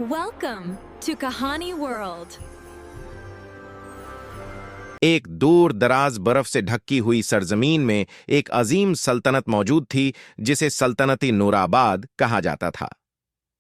Welcome to Kahani World. एक दूर दराज बर्फ से ढकी हुई सरजमीन में एक अजीम सल्तनत मौजूद थी जिसे सल्तनती नूराबाद कहा जाता था।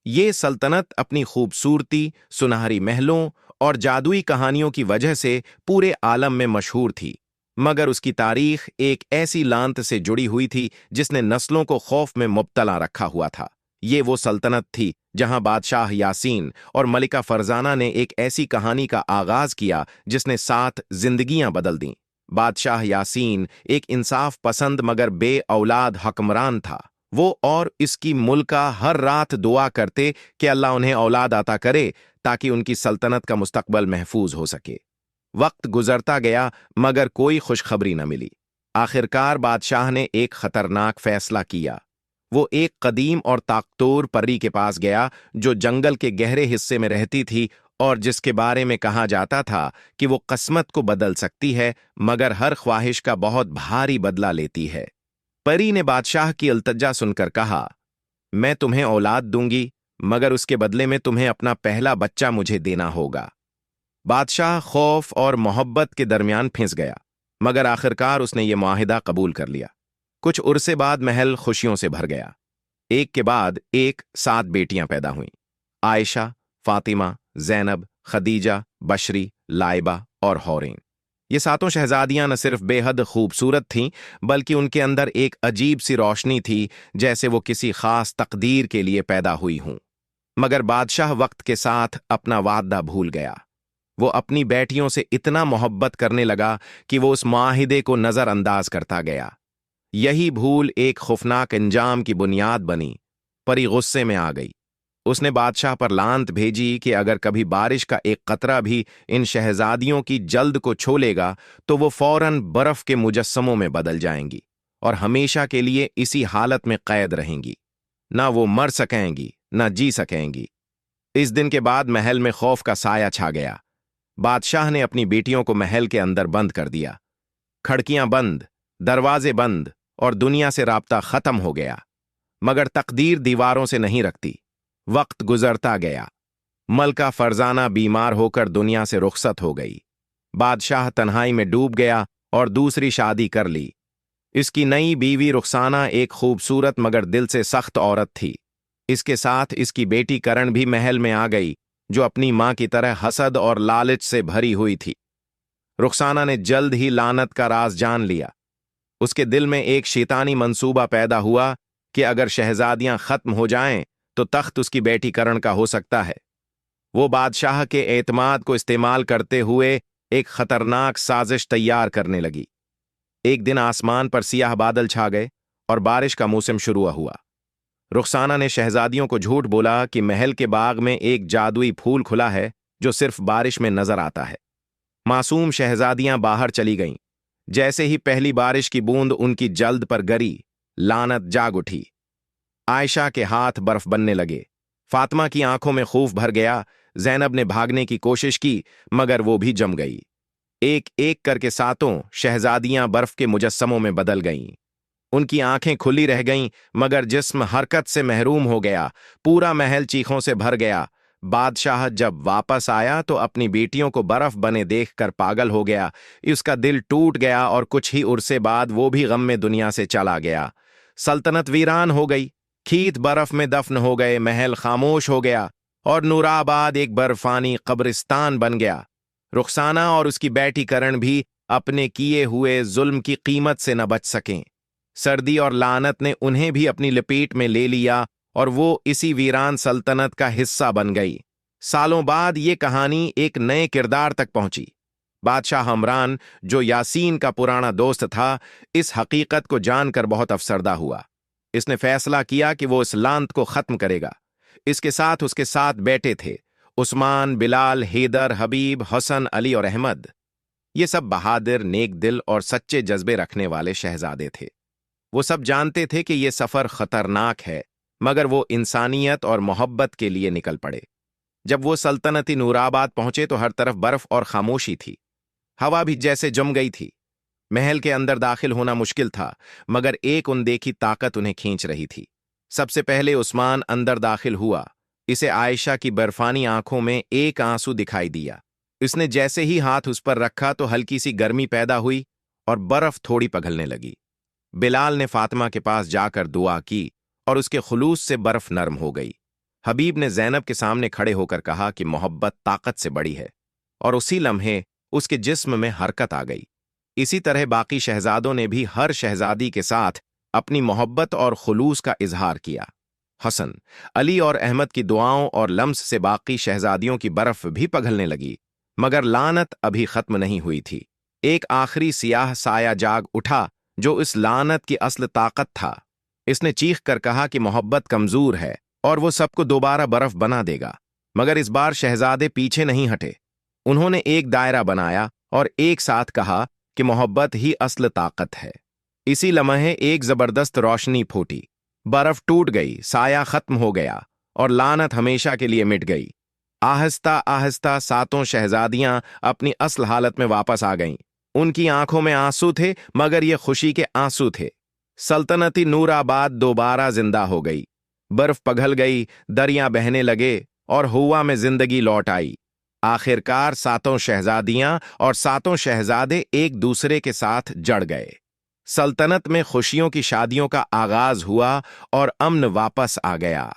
ये सल्तनत अपनी खूबसूरती, सुनहरी महलों और जादुई कहानियों की वजह से पूरे आलम में मशहूर थी, मगर उसकी तारीख एक ऐसी लांत से जुड़ी हुई थी जिसने नस्लों को खौफ में मुब्तला रखा हुआ था। ये वो सल्तनत थी जहां बादशाह यासीन और मलिका फरजाना ने एक ऐसी कहानी का आगाज किया जिसने 7 जिंदगियां बदल दीं। बादशाह यासीन एक इंसाफ पसंद मगर बे औलाद हुक्मरान था। वो और इसकी मुल्का हर रात दुआ करते कि अल्लाह उन्हें औलाद अता करे ताकि उनकी सल्तनत का मुस्तकबल महफूज हो सके। वक्त गुजरता गया मगर कोई खुशखबरी न मिली। आखिरकार बादशाह ने एक खतरनाक फैसला किया। वो एक कदीम और ताकतोर परी के पास गया जो जंगल के गहरे हिस्से में रहती थी और जिसके बारे में कहा जाता था कि वो किस्मत को बदल सकती है मगर हर ख्वाहिश का बहुत भारी बदला लेती है। परी ने बादशाह की इल्तजा सुनकर कहा, मैं तुम्हें औलाद दूंगी मगर उसके बदले में तुम्हें अपना पहला बच्चा मुझे देना होगा। बादशाह खौफ और मोहब्बत के दरमियान फंस गया मगर आखिरकार उसने ये मुआहिदा कबूल कर लिया। कुछ उरसे बाद महल खुशियों से भर गया। एक के बाद एक 7 बेटियां पैदा हुईं। आयशा, फातिमा, जैनब, खदीजा, बशरी, लाइबा और हौरेन। ये 7 शहजादियां न सिर्फ बेहद खूबसूरत थीं बल्कि उनके अंदर एक अजीब सी रोशनी थी जैसे वो किसी खास तकदीर के लिए पैदा हुई हों। मगर बादशाह वक्त के साथ अपना वादा भूल गया। वो अपनी बेटियों से इतना मोहब्बत करने लगा कि वो उस मुआहिदे को नजरअंदाज करता गया। यही भूल एक खौफनाक अंजाम की बुनियाद बनी। परी गुस्से में आ गई। उसने बादशाह पर लांत भेजी कि अगर कभी बारिश का एक कतरा भी इन शहजादियों की जल्द को छोलेगा तो वो फौरन बर्फ के मुजस्समों में बदल जाएंगी और हमेशा के लिए इसी हालत में कैद रहेंगी। ना वो मर सकेंगी ना जी सकेंगी। इस दिन के बाद महल में खौफ का साया छा गया। बादशाह ने अपनी बेटियों को महल के अंदर बंद कर दिया। खिड़कियां बंद, दरवाजे बंद और दुनिया से राब्ता खत्म हो गया। मगर तकदीर दीवारों से नहीं रखती। वक्त गुजरता गया। मलका फरजाना बीमार होकर दुनिया से रुखसत हो गई। बादशाह तन्हाई में डूब गया और दूसरी शादी कर ली। इसकी नई बीवी रुखसाना एक खूबसूरत मगर दिल से सख्त औरत थी। इसके साथ इसकी बेटी करण भी महल में आ गई जो अपनी मां की तरह हसद और लालच से भरी हुई थी। रुखसाना ने जल्द ही लानत का राज जान लिया। उसके दिल में एक शैतानी मंसूबा पैदा हुआ कि अगर शहजादियां खत्म हो जाएं तो तख्त उसकी बेटी करण का हो सकता है। वो बादशाह के एतमाद को इस्तेमाल करते हुए एक खतरनाक साजिश तैयार करने लगी। एक दिन आसमान पर सियाह बादल छा गए और बारिश का मौसम शुरू हुआ। रुखसाना ने शहजादियों को झूठ बोला कि महल के बाग में एक जादुई फूल खुला है जो सिर्फ बारिश में नजर आता है। मासूम शहजादियां बाहर चली गईं। जैसे ही पहली बारिश की बूंद उनकी जल्द पर गिरी, लानत जाग उठी। आयशा के हाथ बर्फ बनने लगे। फातिमा की आंखों में खौफ भर गया। जैनब ने भागने की कोशिश की मगर वो भी जम गई। एक एक करके 7 शहजादियां बर्फ के मुजस्समों में बदल गईं। उनकी आंखें खुली रह गईं मगर जिस्म हरकत से महरूम हो गया। पूरा महल चीखों से भर गया। बादशाह जब वापस आया तो अपनी बेटियों को बर्फ बने देखकर पागल हो गया। उसका दिल टूट गया और कुछ ही उरसे बाद वो भी गम में दुनिया से चला गया। सल्तनत वीरान हो गई। खीत बर्फ में दफन हो गए। महल खामोश हो गया और नूराबाद एक बर्फानी कब्रिस्तान बन गया। रुखसाना और उसकी बेटी करण भी अपने किए हुए जुल्म की कीमत से न बच सकें। सर्दी और लानत ने उन्हें भी अपनी लपेट में ले लिया और वो इसी वीरान सल्तनत का हिस्सा बन गई। सालों बाद ये कहानी एक नए किरदार तक पहुंची। बादशाह हमरान, जो यासीन का पुराना दोस्त था, इस हकीकत को जानकर बहुत अफसरदा हुआ। इसने फैसला किया कि वो इस लांत को खत्म करेगा। इसके साथ उसके 7 बेटे थे, उस्मान, बिलाल, हैदर, हबीब, हसन, अली और अहमद। ये सब बहादुर, नेक दिल और सच्चे जज्बे रखने वाले शहजादे थे। वो सब जानते थे कि ये सफर खतरनाक है मगर वो इंसानियत और मोहब्बत के लिए निकल पड़े। जब वो सल्तनती नूराबाद पहुंचे तो हर तरफ बर्फ और खामोशी थी। हवा भी जैसे जम गई थी। महल के अंदर दाखिल होना मुश्किल था मगर एक अनदेखी ताकत उन्हें खींच रही थी। सबसे पहले उस्मान अंदर दाखिल हुआ। इसे आयशा की बर्फानी आंखों में एक आंसू दिखाई दिया। इसने जैसे ही हाथ उस पर रखा तो हल्की सी गर्मी पैदा हुई और बर्फ थोड़ी पिघलने लगी। बिलाल ने फातिमा के पास जाकर दुआ की और उसके खुलूस से बर्फ नरम हो गई। हबीब ने ज़ैनब के सामने खड़े होकर कहा कि मोहब्बत ताकत से बड़ी है, और उसी लम्हे उसके जिस्म में हरकत आ गई। इसी तरह बाकी शहजादों ने भी हर शहजादी के साथ अपनी मोहब्बत और खुलूस का इजहार किया। हसन, अली और अहमद की दुआओं और लम्स से बाकी शहजादियों की बर्फ भी पिघलने लगी, मगर लानत अभी खत्म नहीं हुई थी। एक आखिरी सियाह साया जाग उठा जो इस लानत की असल ताकत था। इसने चीख कर कहा कि मोहब्बत कमजोर है और वो सबको दोबारा बर्फ बना देगा। मगर इस बार शहजादे पीछे नहीं हटे। उन्होंने एक दायरा बनाया और एक साथ कहा कि मोहब्बत ही असल ताकत है। इसी लम्हे एक जबरदस्त रोशनी फूटी, बर्फ टूट गई, साया खत्म हो गया और लानत हमेशा के लिए मिट गई। आहिस्ता आहिस्ता सातों शहजादियां अपनी असल हालत में वापस आ गईं। उनकी आंखों में आंसू थे, मगर ये खुशी के आंसू थे। सल्तनती नूराबाद दोबारा जिंदा हो गई। बर्फ पिघल गई, दरिया बहने लगे और हुआ में जिंदगी लौट आई। आखिरकार सातों शहजादियां और सातों शहजादे एक दूसरे के साथ जड़ गए। सल्तनत में खुशियों की शादियों का आगाज हुआ और अमन वापस आ गया।